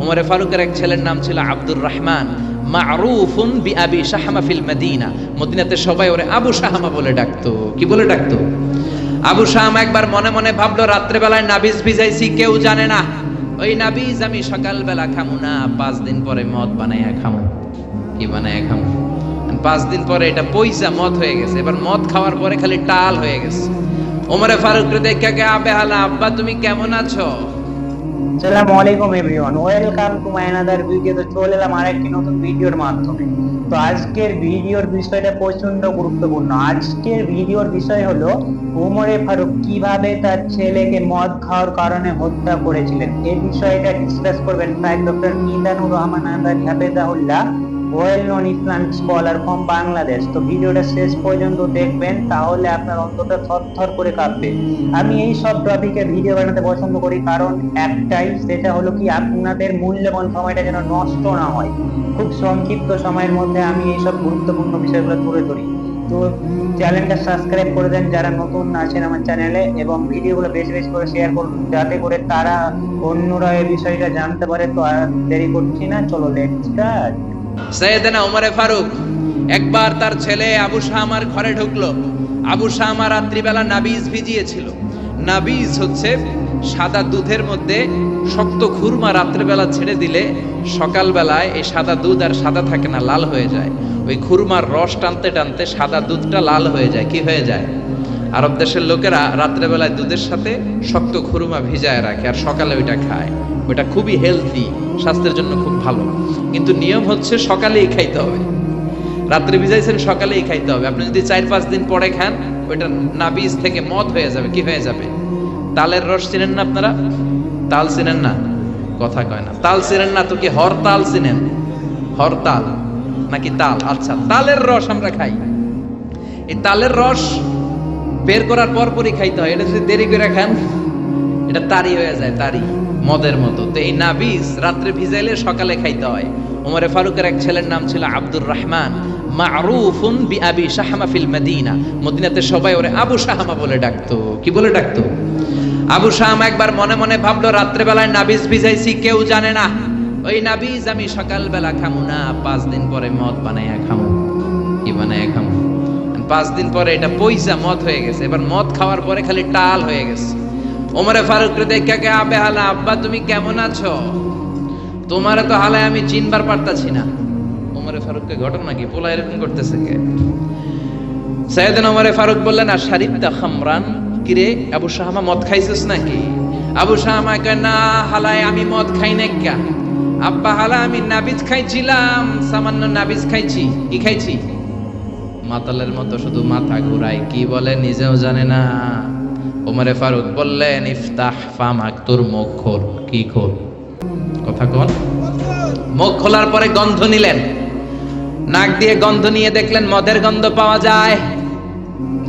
ওমরে ফারুকের এক ছেলের নাম ছিল আব্দুর রহমান, মারুফুন বিআবি শাহমা ফিল মদিনা। মদিনাতে সবাই ওরে আবু শাহমা বলে ডাকতো। কি বলে ডাকতো? আবু শাহমা। একবার মনে মনে ভাবলো, রাত্রে বেলায় নাবিজ ভিজাইছি, কেউ জানে না। ওই নাবিজ আমি সকালবেলা খামু না, 5 দিন পরে মদ বানাইয়া খামু। কি বানাইয়া খামু? 5 দিন পরে এটা পয়সা মদ হয়ে গেছে। এবার মদ খাওয়ার পরে খালি টাল হয়ে গেছে। ওমরে ফারুক রে দেখে কে আবে হালা, আব্বা তুমি কেমন আছো? আসসালামু আলাইকুম everyone, welcome to my another video. তো চলে এলাম আরেকটি নতুন ভিডিওর মাধ্যমে। তো আজকের ভিডিওর বিষয়টা প্রচন্ড গুরুত্বপূর্ণ। আজকের ভিডিওর বিষয় হলো ওমরে ফারুক কিভাবে তার ছেলেকে মদ খাওয়ার কারণে হত্যা করেছিলেন। এই বিষয়টা ডিসকাস করবেন স্যার ডক্টর মিজানুর রহমান আনসারী হাফেজাহুল্লাহ, well known Islamic scholar from Bangladesh. তো ভিডিওটা শেষ পর্যন্ত দেখবেন, তাহলে আপনার অন্তরটা থরথর করে কাঁপবে। আমি এই সব টপিকে ভিডিও বানাতে পছন্দ করি কারণ একটাই, সেটা হলো কি আপনাদের মূল্যবান সময়টা যেন নষ্ট না হয়। খুব সংক্ষিপ্ত সময়ের মধ্যে আমি এই সব গুরুত্বপূর্ণ বিষয়গুলো তুলে ধরি। তো চ্যানেলটা সাবস্ক্রাইব করে দেন যারা নতুন আছেন আমার চ্যানেলে, এবং ভিডিওগুলো বেশি বেশি করে শেয়ার করুন যাতে করে তারা অন্যরা এই বিষয়টা জানতে পারে। তো আর দেরি করছি না, চলো লেটস স্টার্ট। সাইয়েদনা ওমরে ফারুক একবার তার ছেলে আবু শাহমার ঘরে ঢুকলো। আবু শাহমা রাত্রিবেলা নাবিজ ভিজিয়েছিল। নাবিজ হচ্ছে সাদা দুধের মধ্যে শক্ত খুরমা রাত্রিবেলা ছেড়ে দিলে সকালবেলায় এই সাদা দুধ আর সাদা থাকে না, লাল হয়ে যায়। ওই খুরমার রস টানতে টানতে সাদা দুধটা লাল হয়ে যায়। কি হয়ে যায়? আরব দেশের লোকেরা রাত্রেবেলায় দুধের সাথে শক্ত খুরমা ভিজায় রাখে আর সকালে ওইটা খায়। ওইটা খুবই হেলদি, স্বাস্থ্যের জন্য খুব ভালো। কিন্তু নিয়ম হচ্ছে সকালেই খাইতে হবে। রাত্রে ভিজাইছেন, সকালেই খাইতে হবে। আপনি যদি 4-5 দিন পরে খান, ওইটা নাবিজ থেকে মদ হয়ে যাবে। কি হয়ে যাবে? তালের রস চিনেন না আপনারা? তাল চিনেন না? কথা কয় না। তাল চিনেন না তো কি হরতাল চিনেন? হরতাল নাকি তাল? আচ্ছা, তালের রস আমরা খাই। এই তালের রস বের করার পরপরই খাইতে হয়। এটা যদি দেরি করে খান, এটা তারি হয়ে যায়, তারি, মদের মতো। তো এই নাবিজ রাত্রে ভিজাইলে সকালে খাইতে হয়। ওমরে ফারুকের এক ছেলের নাম ছিল আব্দুর রহমান, মারুফুন বিআবি শাহমা ফিল মদিনা। মদিনাতে সবাই ওরে আবু শাহমা বলে ডাকতো। কি বলে ডাকতো? আবু শাহমা। একবার মনে মনে ভাবলো, রাত্রে বেলায় নাবিজ ভিজাইছি, কেউ জানে না। ওই নাবিজ আমি সকালবেলা খামু না, 5 দিন পরে মদ বানাইয়া খামু। কি বানাইয়া খামু? 5 দিন পরে এটা পয়সা মদ হয়ে গেছে। এবার মদ খাওয়ার পরে খালি টাল হয়ে গেছে। ওমরে ফারুক রে দেখে কে আবে হালা, আব্বা তুমি কেমন আছো? তোমারে তো হালায় আমি চিনবার পারতাছি না। ওমরে ফারুককে ঘটনা কি? পোলা এরকম করতেছে কে? সাইয়েদনা ওমরে ফারুক বললেন, আর শারিবতা খামরান। কিরে আবু শাহমা, মদ খাইছিস নাকি? আবু শাহমা কয়, না হালায় আমি মদ খাই না। কে আব্বা? হালা আমি নাবিজ খাইছিলাম, সামান্য নাবিজ খাইছি। কি খাইছি? মাতালের মতো শুধু মাথা ঘুরায়, কি বলে নিজেও জানে না। ওমরে ফারুক বললেন, ইফতাহ ফামাক, তোর মুখ খোল। কি খোল? কথা কন। মুখ খোলার পরে গন্ধ নিলেন। নাক দিয়ে গন্ধ নিয়ে দেখলেন মদের গন্ধ পাওয়া যায়।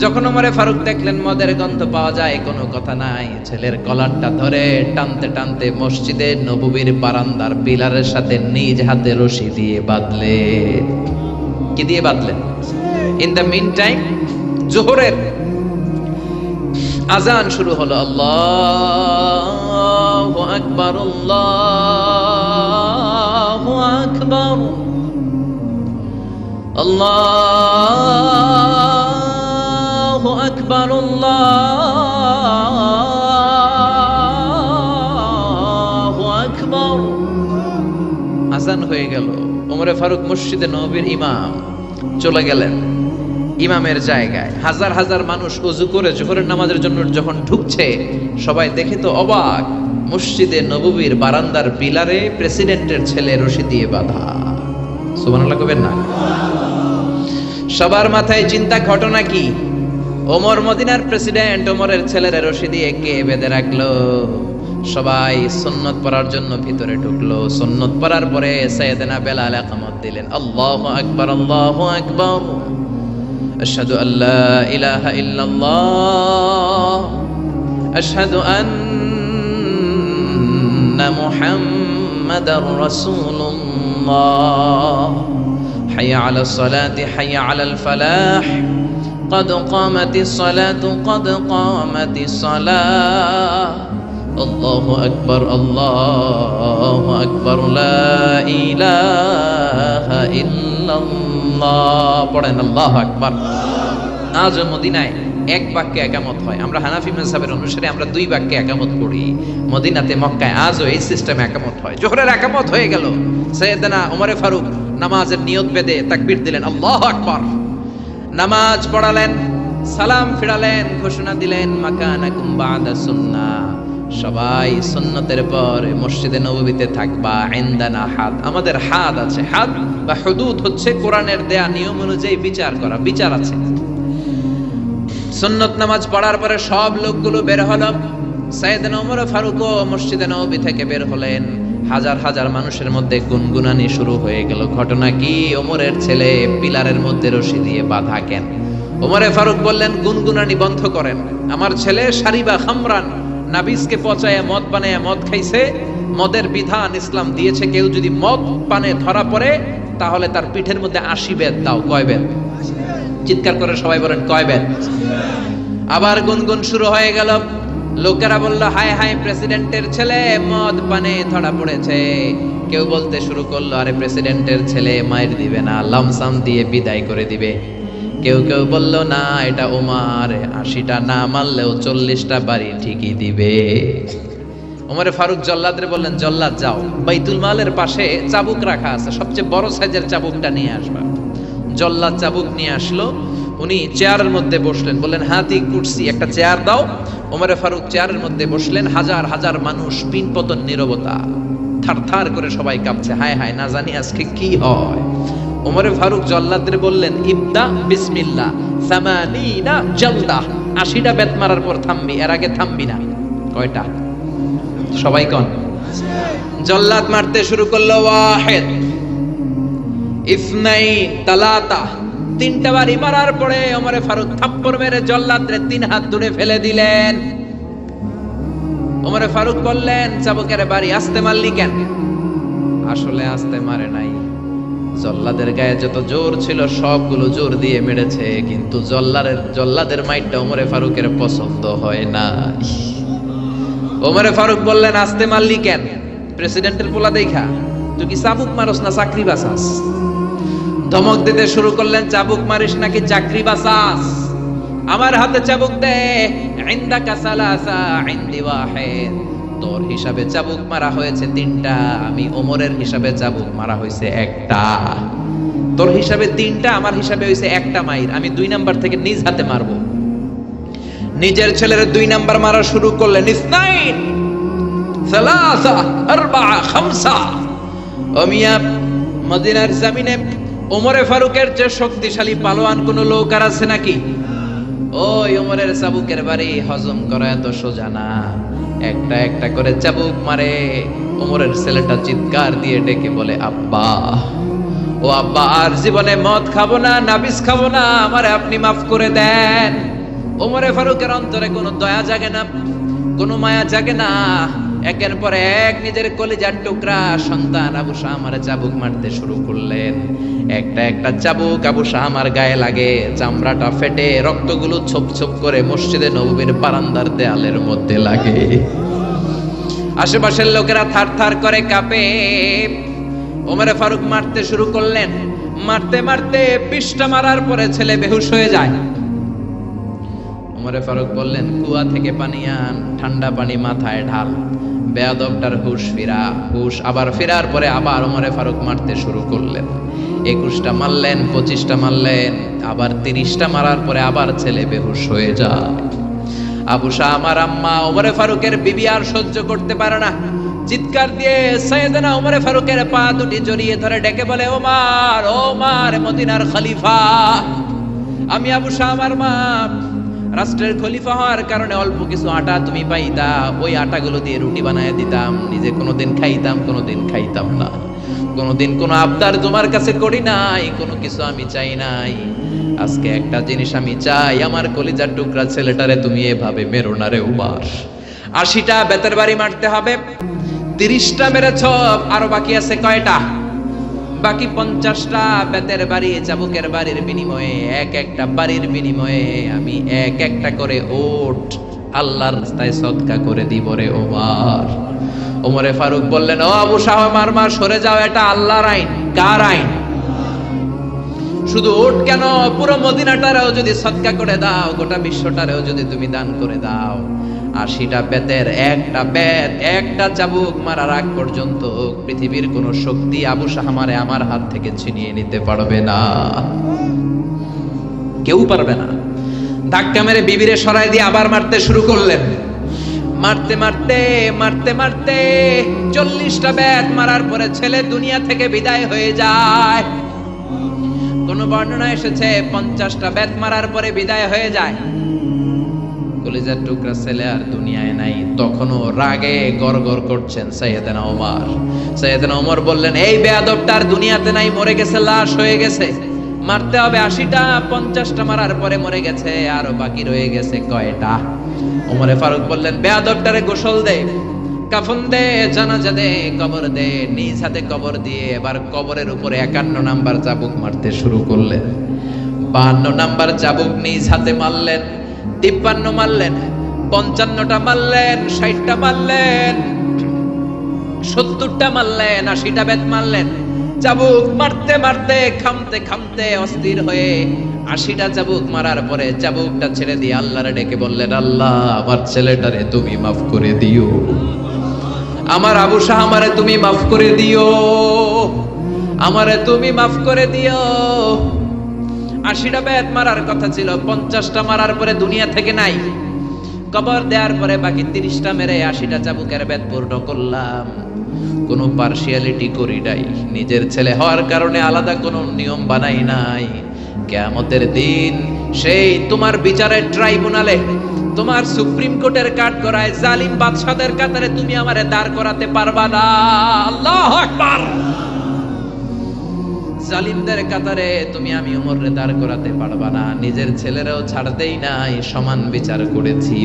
যখন ওমরে ফারুক দেখলেন মদের গন্ধ পাওয়া যায়, কোনো কথা নাই। ছেলের কলারটা ধরে টানতে টানতে মসজিদে নববীর বারান্দার পিলারের সাথে নিজ হাতে রশি দিয়ে বাঁধলেন। কি দিয়ে বাঁধলেন? ইন দ্য মিন টাইম জোহরের আজান শুরু হলো। আল্লাহু আকবার, আল্লাহু আকবার, আল্লাহু আকবার, আল্লাহু আকবার। আজান হয়ে গেল। ওমরে ফারুক মসজিদে নববীর ইমাম চলে গেলেন ইমামের জায়গায়। হাজার হাজার মানুষ ওযু করে জোহরের নামাজের জন্য যখন ঢুকছে, সবাই দেখে তো অবাক। মসজিদে নববীর বারান্দার পিলারে প্রেসিডেন্টের ছেলে রশি দিয়ে বাঁধা। সুবহানাল্লাহ কবেন না? সবার মাথায় চিন্তা, ঘটনা কি? ওমর মদিনার প্রেসিডেন্ট, ওমরের ছেলের রশি দিয়ে কে বেঁধে রাখলো? সবাই সুন্নত পড়ার জন্য ভিতরে ঢুকলো। সুন্নত পড়ার পরে সাইয়েদনা বেলাল ইকামত দিলেন। আল্লাহু আকবার, আল্লাহু আকবার, আশহাদু আল্লা ইলাহা ইল্লাল্লাহ, আশহাদু আন্না মুহাম্মাদার রাসূলুল্লাহ, হাইয়া আলাস সালাতি, হাইয়া আলাল ফালাহ, قد قامت الصلاة قد قامت الصلاة আল্লাহু আকবার, আল্লাহু আকবার, লা ইলাহা ইল্লাল্লাহ। পড়েন আল্লাহু আকবার। আজ মদিনায় এক বাক্যে একামত হয়। আমরা হানাফি মাযহাবের অনুসারে আমরা দুই বাক্যে একামত পড়ি। মদিনাতে মক্কায় আজও এই সিস্টেমে একামত হয়। জোহরের একামত হয়ে গেল, সাইয়েদনা ওমরে ফারুক নামাজের নিয়ত বেঁধে তাকবীর দিলেন, আল্লাহু আকবার। নামাজ পড়ালেন, সালাম ফিরালেন, ঘোষণা দিলেন, মাকানাকুম বাদা সুন্নাহ, সবাই সুন্নতের পর মসজিদে নববীতে থাকবা। ইনদানা হাদ, আমাদের হাদ আছে। হাদ বা হুদুদ হচ্ছে কোরআনের দেয়া নিয়ম অনুযায়ী বিচার করা, বিচার আছে। সুন্নত নামাজ পড়ার পরে সব লোকগুলো বের হলো। সাইয়েদনা ওমর ফারুকও মসজিদে নববী থেকে বের হলেন। হাজার হাজার মানুষের মধ্যে গুনগুনানি শুরু হয়ে গেল। ঘটনা কি? ওমরের ছেলে পিলারের মধ্যে রশি দিয়ে বাঁধা। কেন? ওমরে ফারুক বললেন, গুনগুনানি বন্ধ করেন। আমার ছেলে শারিবা খামরান, নাবিজকে পচায় মদ বানায় মদ খাইছে। মদের বিধান ইসলাম দিয়েছে, কেউ যদি মদ পানে ধরা পড়ে তাহলে তার পিঠের মধ্যে 80 বেত দাও। কয় বেত? চিৎকার করে সবাই বলেন, কয় বেত? আবার গুনগুন শুরু হয়ে গেল। লোকেরা বলল, হায় হায়, প্রেসিডেন্টের ছেলে মদ পানে ধরা পড়েছে। কেউ বলতে শুরু করলো, আরে প্রেসিডেন্টের ছেলে মায়ের দিবে না, লামসাম দিয়ে বিদায় করে দিবে। কেউ কেউ বলল, না, এটা ওমর, 80টা না মারলেও 40টা বাড়ি ঠিকই দিবে। ওমরে ফারুক জল্লাদরে বললেন, জল্লাদ যাও, বাইতুল মালের পাশে চাবুক রাখা আছে, সবচেয়ে বড় সাইজের চাবুকটা নিয়ে আসবা। জল্লাদ চাবুক নিয়ে আসলো। উনি চেয়ারের মধ্যে বসলেন, বললেন, হাতি কুরসি, একটা চেয়ার দাও। ওমরে ফারুক চেয়ারের মধ্যে বসলেন। হাজার হাজার মানুষ, পিন পতন নীরবতা, থার থার করে সবাই কাঁপছে। হায় হায়, না জানি আজকে কি হয়। ওমরে ফারুক জল্লাদরে বললেন, ইবদা বিসমিল্লাহ, 80 জলদা, 80টা বেত মারার পর থামবি, এর আগে থামবি না। কয়টা? সবাই কোন? জল্লাদ মারতে শুরু করলো। ওয়াহিদ, ইসনাইন, তালাতা, 3টা বাড়ি মারার পরে ওমরে ফারুক থাপ্পড় মেরে জল্লাদরে 3 হাত দূরে ফেলে দিলেন। ওমরে ফারুক বললেন, চাবুকের বাড়ি আস্তে মারলি কেন? আসলে আস্তে মারে নাই, জল্লাদের গায়ে যত জোর ছিল সবগুলো জোর দিয়ে মেরেছে, কিন্তু জল্লাদের মাইটটা ওমরে ফারুকের পছন্দ হয় না। ওমরে ফারুক বললেন, আস্তে মারলি কেন? প্রেসিডেন্টের পোলা দেখা? তুই কি চাবুক মারস না চাকরি বাঁচাস? ধমক দিতে শুরু করলেন, চাবুক মারিস নাকি চাকরি বাঁচাস? আমার হাতে চাবুক দে। ইনদাকা সালাসা, ইনদি ওয়াহিদ। তোর হিসাবে চাবুক মারা হয়েছে 3টা, আমি ওমরের হিসাবে চাবুক মারা হয়েছে 1টা। তোর হিসাবে 3টা, আমার হিসাবে হয়েছে 1টা মাইর। আমি 2 নাম্বার থেকে নিজ হাতে মারবো। নিজের ছেলের 2 নাম্বার মারা শুরু করলেন। ইসনাইন, সালাসা, আরবাআ, খামসা। ও মিয়া, মদিনার জমিনে ওমরে ফারুকের যে শক্তিশালী পালোয়ান কোন লোক আর আছে নাকি? ওই ওমরের চাবুকের বাড়ি হজম করা এত সোজা না। একটা একটা করে চাবুক মারে। ওমরের ছেলেটা চিৎকার দিয়ে ডেকে বলে, আব্বা, ও আব্বা, আর জীবনে মদ খাবো না, নাবিজ খাবো না, আমারে আপনি মাফ করে দেন। ওমরে ফারুকের অন্তরে কোনো দয়া জাগে না, কোনো মায়া জাগে না। একের পর এক নিজের কলিজার টুকরা সন্তান আবু শামারে চাবুক মারতে শুরু করলেন। একটা একটা চাবুক আবু শামার গায়ে লাগে, চামড়াটা ফেটে রক্তগুলো ছোপ ছোপ করে মসজিদে নববীর বারান্দার দেয়ালের মধ্যে লাগে। আশেপাশের লোকেরা থার থার করে কাঁপে। ওমরে ফারুক মারতে শুরু করলেন। মারতে মারতে 20টা মারার পরে ছেলে বেহুশ হয়ে যায়। ওমরে ফারুক বললেন, কুয়া থেকে পানি আন, ঠান্ডা পানি মাথায় ঢাল। বেয়াদবটার হুশ ফিরা। হুশ আবার ফেরার পরে আবার ওমরে ফারুক মারতে শুরু করলেন। 21টা মারলেন, 25টা মারলেন, আবার 30টা মারার পরে আবার ছেলে বেহুশ হয়ে যায়। আবু শামার আম্মা ওমরে ফারুকের বিবি আর সহ্য করতে পারে না, চিৎকার দিয়ে সাইয়েদনা ওমরে ফারুকের পা দুটি জড়িয়ে ধরে ডেকে বলে, ওমর, ওমর, মদিনার খলিফা। আমি আবু শামার মা, রাষ্ট্রের খলিফা হওয়ার কারণে অল্প কিছু আটা তুমি পাইতা, ওই আটাগুলো দিয়ে রুটি বানায় দিতাম। নিজে কোনোদিন খাইতাম, কোনোদিন খাইতাম না। কোনোদিন কোনো আবদার তোমার কাছে করি নাই, কোনো কিছু আমি চাই নাই। আজকে একটা জিনিস আমি চাই, আমার কলিজার টুকরা ছেলেটারে তুমি এভাবে মেরো না রে উমার। 80টা বেতের বাড়ি মারতে হবে। 30টা মেরেছ, আরো বাকি আছে কয়টা? বাকি 50টা বেতের বাড়ি, চাবুকের বাড়ির বিনিময়ে, এক একটা বাড়ির বিনিময়ে আমি এক একটা করে ওট আল্লাহর রাস্তায় সদকা করে দিব রে ওমর। ওমরে ফারুক বললেন, ও আবু শাহ মারমা, সরে যাও, এটা আল্লাহর আইন। কার আইন? শুধু উট কেন, পুরো মদিনাটারেও যদি সদকা করে দাও, গোটা বিশ্বটারেও যদি তুমি দান করে দাও, 80টা বেতের একটা বেত, একটা চাবুক মারার আগ পর্যন্ত পৃথিবীর কোন শক্তি আবু শাহমারে আমার হাত থেকে ছিনিয়ে নিতে পারবে না, কেউ পারবে না। ধাক্কা মেরে বিবিরে সরাই দিয়ে আবার মারতে শুরু করলেন। মারতে মারতে মারতে মারতে 40টা বেত মারার পরে ছেলে দুনিয়া থেকে বিদায় হয়ে যায়। কোন বর্ণনা এসেছে 50টা বেত মারার পরে বিদায় হয়ে যায়। কলিজার টুকরা ছেলে আর দুনিয়ায় নাই। তখনও রাগে গড়গড় করছেন সাইয়েদনা ওমর। সাইয়েদনা ওমর বললেন, এই বেয়াদবটার দুনিয়াতে নাই, মরে গেছে, লাশ হয়ে গেছে, মারতে হবে 80টা। 50টা মারার পরে মরে গেছে, আরো বাকি রয়ে গেছে কয়টা? ওমরে ফারুক বললেন, বেয়াদবটারে গোসল দে, কাফন দে, জানাজা দে, কবর দে। নিজ হাতে কবর দিয়ে এবার কবরের উপরে 51 নাম্বার চাবুক মারতে শুরু করলেন। 52 নাম্বার চাবুক নিজ হাতে মারলেন, 53 মারলেন, 55টা মারলেন, 60টা মারলেন, 70টা মারলেন, 80টা বেত মারলেন। চাবুক মারতে মারতে খামতে খামতে অস্থির হয়ে 80টা চাবুক মারার পরে চাবুকটা ছেড়ে দিয়ে আল্লাহরে ডেকে বললেন, আল্লাহ, আমার ছেলেটারে তুমি মাফ করে দিও, আমার আবু শাহ আমারে তুমি মাফ করে দিও, আমারে তুমি মাফ করে দিও। 80টা বেত মারার কথা ছিল, 50টা মারার পরে দুনিয়া থেকে নাই। কবর দেওয়ার পরে বাকি 30টা মেরে 80টা চাবুকের বেত পূর্ণ করলাম। কোনো পার্সিয়ালিটি করি নাই, নিজের ছেলে হওয়ার কারণে আলাদা কোনো নিয়ম বানাই নাই। কিয়ামতের দিন সেই তোমার বিচারের ট্রাইব্যুনালে, তোমার সুপ্রিম কোর্টের কাঠগড়ায় জালিম বাদশাদের কাতারে তুমি আমারে দাঁড় করাতে পারবা না। আল্লাহু আকবার। জালিমদের কাতারে তুমি আমি ওমরে দাঁড় করাতে পারবা না। নিজের ছেলেরাও ছাড়তেই নাই, সমান বিচার করেছি।